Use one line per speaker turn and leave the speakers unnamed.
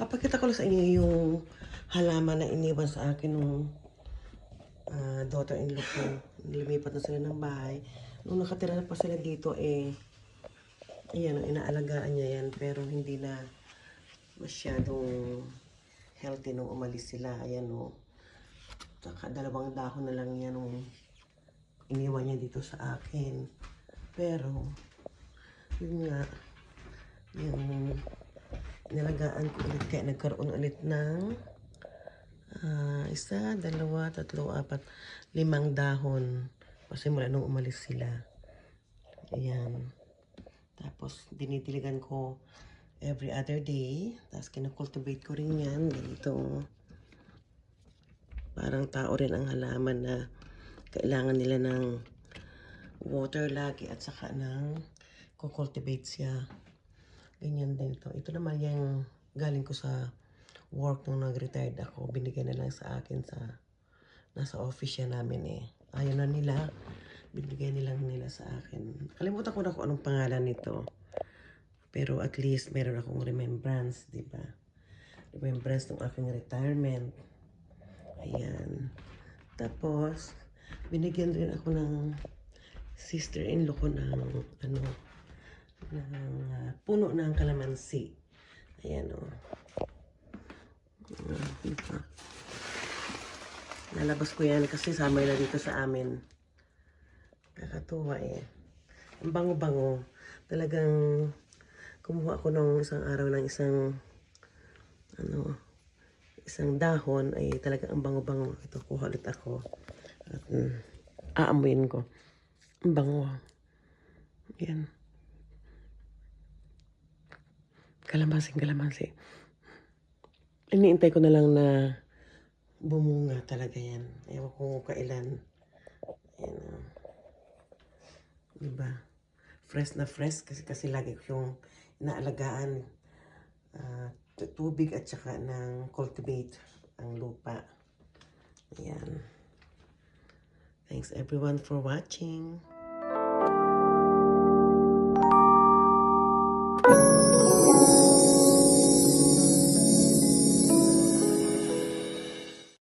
Papakita ko lang sa inyo yung halaman na iniwan sa akin nung daughter-in-law ko. Lumipat na sila ng bahay. Nung nakatira na pa sila dito, ayan, inaalagaan niya yan. Pero hindi na masyadong healthy nung umalis sila. Ayan, o. Saka 2 dahon na lang yan nung iniwan niya dito sa akin. Pero, yun nga, yung nilagaan ko ulit kaya nagkaroon ulit ng 1, 2, 3, 4, 5 dahon kasi mula nung umalis sila. Ayan. Tapos dinidiligan ko every other day. Tapos kinakultivate ko rin yan dito. Parang tao rin ang halaman na kailangan nila ng water lagi at saka ng kukultivate siya. Ganyan din ito. Ito naman yung galing ko sa work nung nag-retired ako. Binigay na lang sa akin sa nasa office yan namin Ayaw na nila. Binigay nilang nila sa akin. Kalimutan ko na kung anong pangalan nito. Pero at least meron akong remembrance, di ba? Remembrance ng aking retirement. Ayan. Tapos, binigyan rin ako ng sister-in-law ko ng puno ng kalamansi. Ayan o. Diba? Lalabas ko yan kasi summer na dito sa amin. Kakatuwa Ang bango-bango. Talagang kumuha ako nung isang araw ng isang dahon ay talaga ang bango-bango. Ito, kuha ulit ako. At aamuin ko. Ang bango. Yan. Kalamansi. Iniintay ko na lang na bumunga talaga yan. Ewan ko kailan. Ayan. Diba? Fresh na fresh kasi lagi ko yung inaalagaan. Tubig at saka ng cultivate ang lupa. Ayan. Thanks everyone for watching.